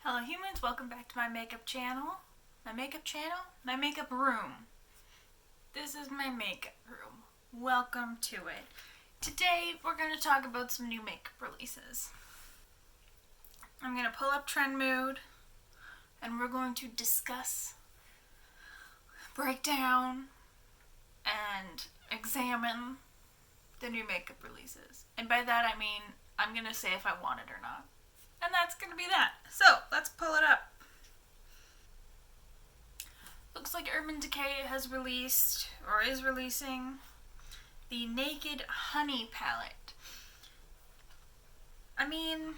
Hello humans, welcome back to my makeup channel. My makeup room. This is my makeup room. Welcome to it. Today we're going to talk about some new makeup releases. I'm going to pull up Trend Mood and we're going to discuss, break down, and examine the new makeup releases. And by that I mean I'm going to say if I want it or not. And that's going to be that. So, let's pull it up. Looks like Urban Decay has released, or is releasing, the Naked Honey palette. I mean,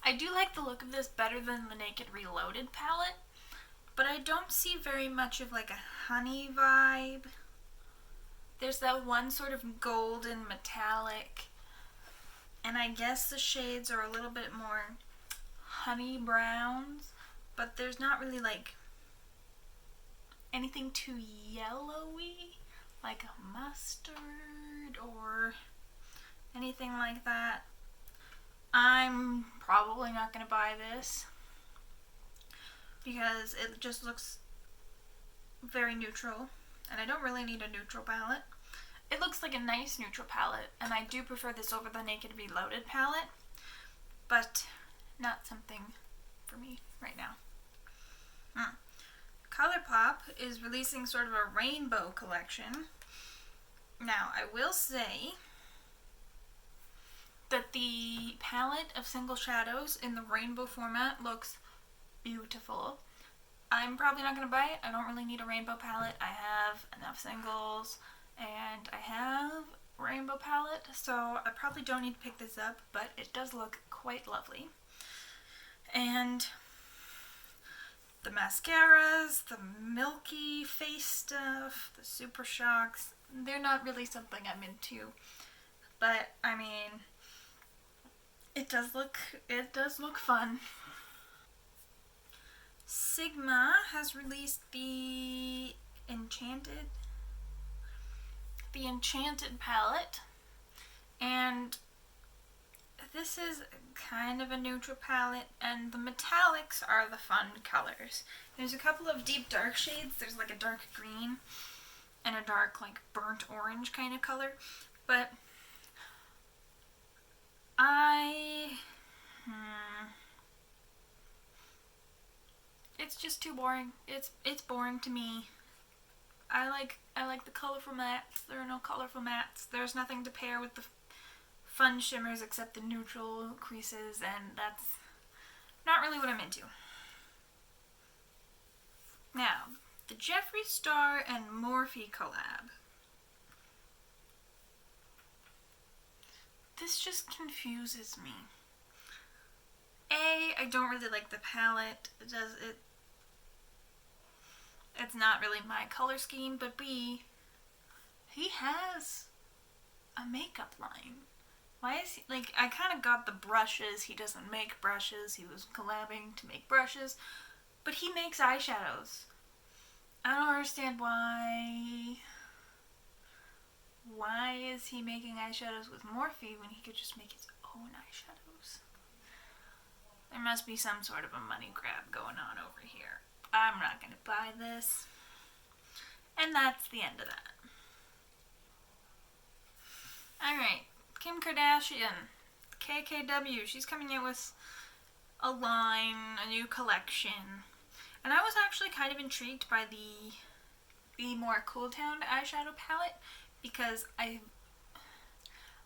I do like the look of this better than the Naked Reloaded palette, but I don't see very much of like a honey vibe. There's that one sort of golden metallic, and I guess the shades are a little bit more honey browns, but there's not really like anything too yellowy, like a mustard or anything like that. I'm probably not going to buy this because it just looks very neutral, and I don't really need a neutral palette. It looks like a nice neutral palette, and I do prefer this over the Naked Reloaded palette, but not something for me right now. ColourPop is releasing sort of a rainbow collection. Now, I will say that the palette of single shadows in the rainbow format looks beautiful. I'm probably not going to buy it. I don't really need a rainbow palette. I have enough singles, and I have a rainbow palette, so I probably don't need to pick this up, but it does look quite lovely. And the mascaras, the milky face stuff, the Super Shocks, they're not really something I'm into, but I mean, it does look fun. Sigma has released the Enchanted palette, and this is kind of a neutral palette, and the metallics are the fun colors. There's a couple of deep dark shades. There's like a dark green and a dark like burnt orange kind of color, but it's just too boring. It's boring to me. I like the colorful mattes. There are no colorful mattes. There's nothing to pair with the fun shimmers except the neutral creases, and that's not really what I'm into. Now, the Jeffree Star and Morphe collab. This just confuses me. A, I don't really like the palette. It's not really my color scheme, but B, he has a makeup line. Why is he, like, I kind of got the brushes. He doesn't make brushes. He was collabing to make brushes, but he makes eyeshadows. I don't understand why. Why is he making eyeshadows with Morphe when he could just make his own eyeshadows? There must be some sort of a money grab going on over here. I'm not going to buy this. And that's the end of that. Alright, Kim Kardashian, KKW, she's coming out with a line, a new collection. And I was actually kind of intrigued by the Be More Cool Toned eyeshadow palette, because I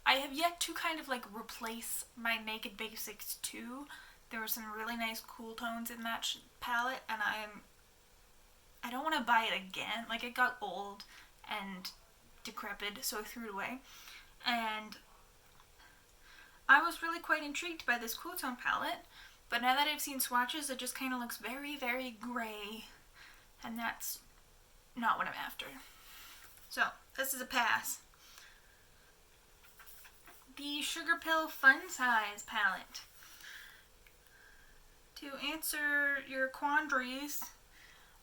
have yet to kind of like replace my Naked Basics 2. There were some really nice cool tones in that palette, and I don't want to buy it again. Like, it got old and decrepit, so I threw it away. And I was really quite intrigued by this cool tone palette, but now that I've seen swatches, it just kind of looks very, very gray, and that's not what I'm after. So, this is a pass. The Sugar Pill Fun Size palette. To answer your quandaries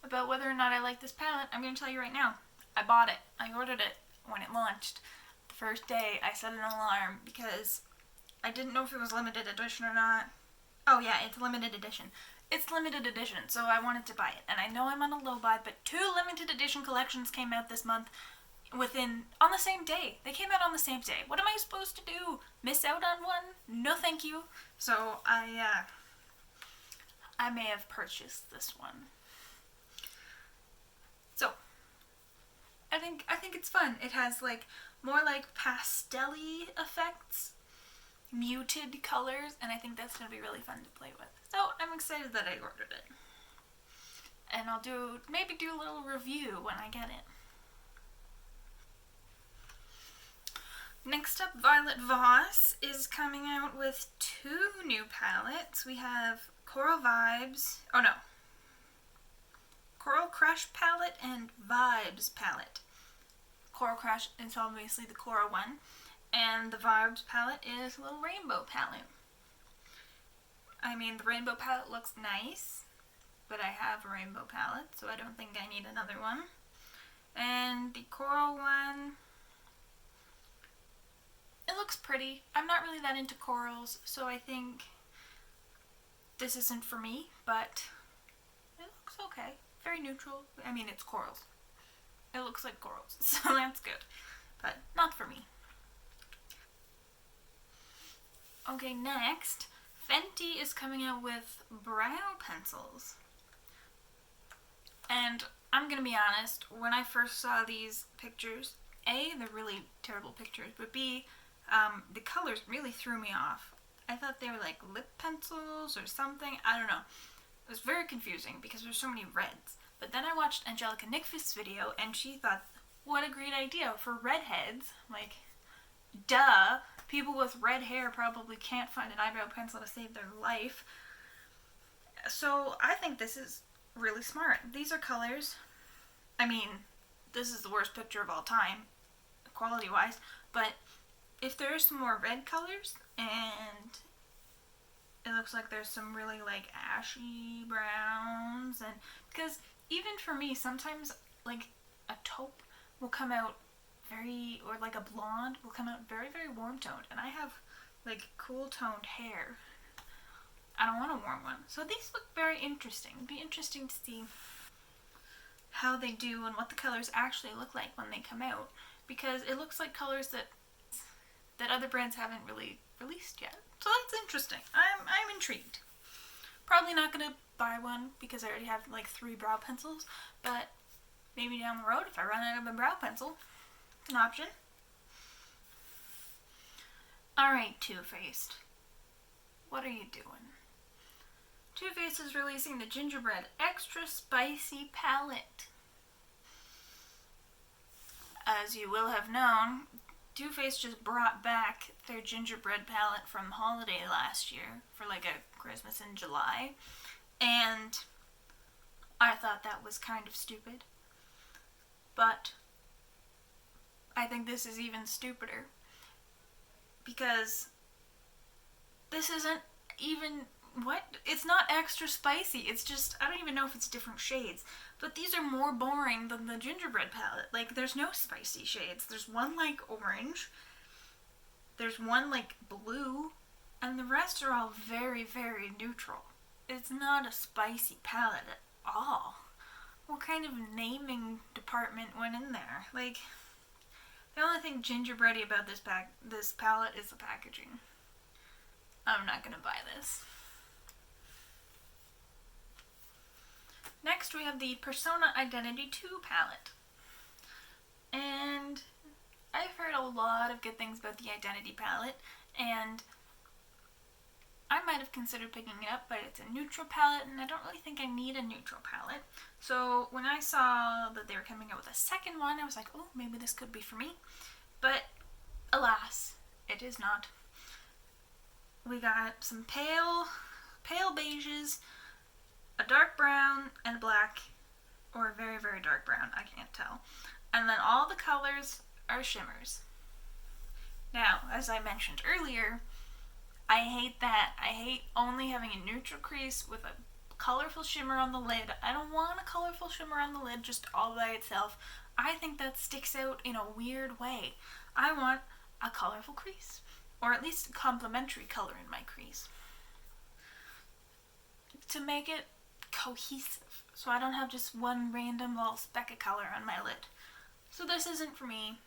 about whether or not I like this palette, I'm going to tell you right now. I bought it. I ordered it when it launched. The first day I set an alarm because I didn't know if it was limited edition or not. Oh yeah, it's limited edition. It's limited edition, so I wanted to buy it. And I know I'm on a low buy, but 2 limited edition collections came out this month on the same day. They came out on the same day. What am I supposed to do? Miss out on one? No thank you. So I may have purchased this one. So I think it's fun. It has like more like pastel-y effects, muted colors, and I think that's gonna be really fun to play with. So I'm excited that I ordered it. And I'll maybe do a little review when I get it. Next up, Violet Voss is coming out with 2 new palettes. We have Coral Crush palette and Vibes palette. Coral Crush is obviously the coral one, and the Vibes palette is a little rainbow palette. I mean, the rainbow palette looks nice, but I have a rainbow palette, so I don't think I need another one. And the coral one, it looks pretty. I'm not really that into corals, so I think this isn't for me, but it looks okay. Very neutral. I mean, it's corals. It looks like corals, so that's good, but not for me. Okay, next, Fenty is coming out with brow pencils. And I'm gonna be honest, when I first saw these pictures, A, they're really terrible pictures, but B, the colors really threw me off. I thought they were like lip pencils or something. I don't know. It was very confusing because there's so many reds. But then I watched Angelica Nickfist's video and she thought, what a great idea for redheads. Like, duh. People with red hair probably can't find an eyebrow pencil to save their life. So I think this is really smart. These are colors. I mean, this is the worst picture of all time, quality-wise, but if there's some more red colors, and it looks like there's some really like ashy browns, and because even for me, sometimes like a taupe will come out or like a blonde will come out very, very warm toned, and I have like cool toned hair. I don't want a warm one. So these look very interesting. It'd be interesting to see how they do and what the colors actually look like when they come out, because it looks like colors that other brands haven't really released yet. So that's interesting. I'm intrigued. Probably not gonna buy one because I already have like 3 brow pencils, but maybe down the road if I run out of a brow pencil, it's an option. Alright, Too Faced. What are you doing? Too Faced is releasing the Gingerbread Extra Spicy Palette. As you will have known, Too Faced just brought back their gingerbread palette from holiday last year for like a Christmas in July, and I thought that was kind of stupid, but I think this is even stupider because this isn't even it's not extra spicy. It's just, I don't even know if it's different shades, but these are more boring than the gingerbread palette. Like, there's no spicy shades. There's one like orange, there's one like blue, and the rest are all very, very neutral. It's not a spicy palette at all. What kind of naming department went in there? Like, the only thing gingerbready about this palette is the packaging. I'm not gonna buy this. Next we have the Persona Identity 2 palette. And I've heard a lot of good things about the Identity palette, and I might have considered picking it up, but it's a neutral palette, and I don't really think I need a neutral palette. So when I saw that they were coming out with a second one, I was like, oh, maybe this could be for me. But alas, it is not. We got some pale beiges, a dark brown, and a black, or a very, very dark brown, I can't tell. And then all the colors are shimmers. Now, as I mentioned earlier, I hate that. I hate only having a neutral crease with a colorful shimmer on the lid. I don't want a colorful shimmer on the lid just all by itself. I think that sticks out in a weird way. I want a colorful crease, or at least a complementary color in my crease. to make it cohesive, so I don't have just one random little speck of color on my lid. So this isn't for me.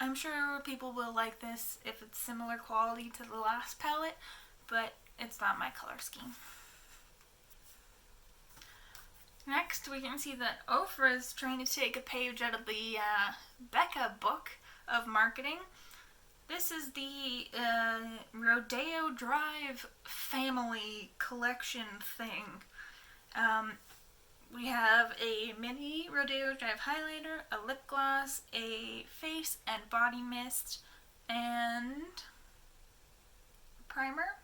I'm sure people will like this if it's similar quality to the last palette, but it's not my color scheme. Next, we can see that Ofra is trying to take a page out of the Becca book of marketing. This is the Rodeo Drive family collection thing. We have a mini Rodeo Drive highlighter, a lip gloss, a face and body mist, and primer.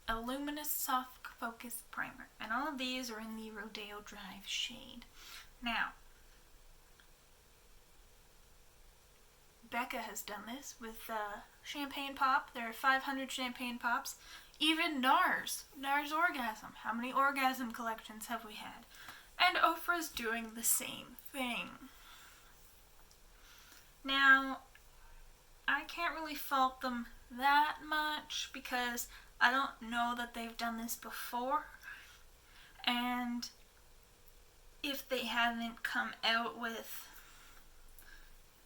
A luminous soft focus primer. And all of these are in the Rodeo Drive shade. Now, Becca has done this with Champagne Pop. There are 500 Champagne Pops. Even NARS Orgasm. How many orgasm collections have we had? And Ofra's doing the same thing. Now, I can't really fault them that much because I don't know that they've done this before. And if they haven't come out with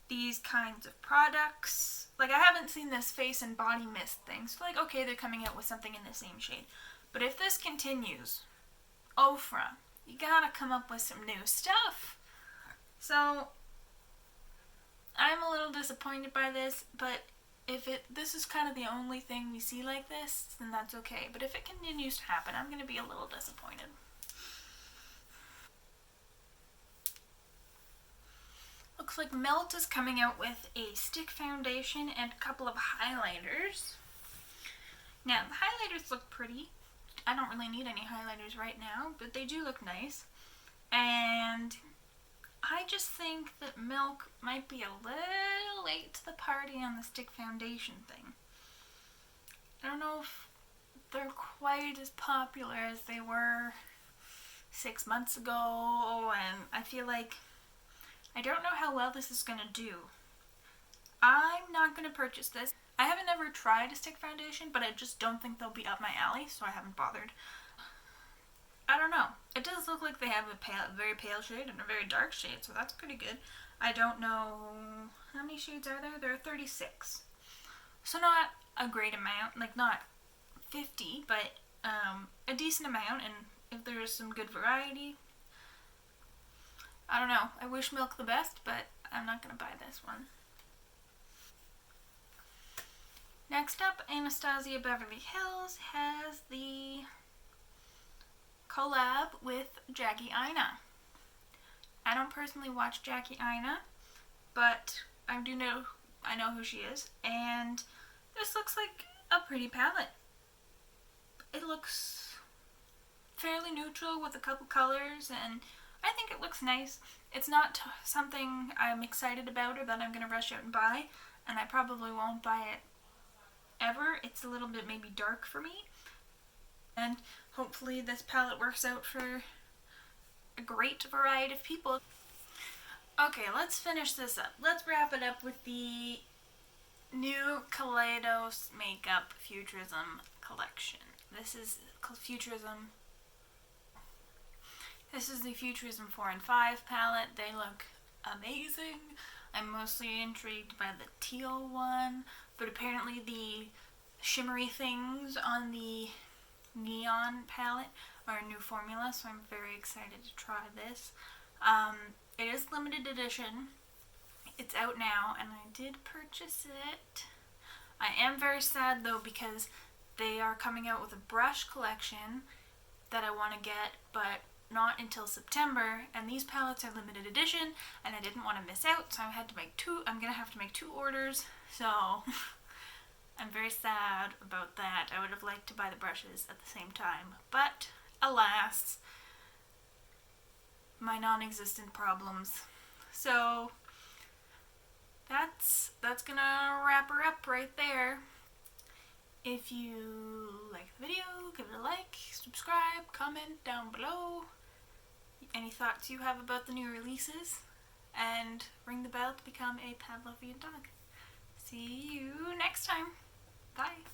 these kinds of products, like I haven't seen this face and body mist thing, so like okay, they're coming out with something in the same shade. But if this continues, Ofra, you gotta come up with some new stuff. So I'm a little disappointed by this, but if this is kind of the only thing we see like this, then that's okay. But if it continues to happen, I'm going to be a little disappointed. Looks like Melt is coming out with a stick foundation and a couple of highlighters. Now, the highlighters look pretty. I don't really need any highlighters right now, but they do look nice. And I just think that Milk might be a little late to the party on the stick foundation thing. I don't know if they're quite as popular as they were 6 months ago, and I feel like I don't know how well this is going to do. I'm not going to purchase this. I haven't ever tried a stick foundation, but I just don't think they'll be up my alley, so I haven't bothered. I don't know. It does look like they have a very pale shade and a very dark shade, so that's pretty good. I don't know how many shades are there. There are 36. So not a great amount, like not 50, but a decent amount, and if there's some good variety, I don't know. I wish Milk the best, but I'm not going to buy this one. Next up, Anastasia Beverly Hills has the collab with Jackie Aina. I don't personally watch Jackie Aina, but I know who she is, and this looks like a pretty palette. It looks fairly neutral with a couple colors, and I think it looks nice. It's not something I'm excited about or that I'm going to rush out and buy, and I probably won't buy it ever. It's a little bit maybe dark for me, and hopefully this palette works out for a great variety of people. Okay, let's finish this up. Let's wrap it up with the new Kaleidos Makeup Futurism collection. This is Futurism. This is the Futurism 4 and 5 palette. They look amazing. I'm mostly intrigued by the teal one, but apparently the shimmery things on the neon palette are a new formula, so I'm very excited to try this. It is limited edition. It's out now, and I did purchase it. I am very sad though because they are coming out with a brush collection that I want to get, but not until September, and these palettes are limited edition, and I didn't want to miss out, so I'm gonna have to make 2 orders, so I'm very sad about that. I would have liked to buy the brushes at the same time, but alas, my non-existent problems. So that's gonna wrap her up right there. If you like the video, give it a like, subscribe, comment down below any thoughts you have about the new releases, and ring the bell to become a Pavlovian dog. See you next time. Bye.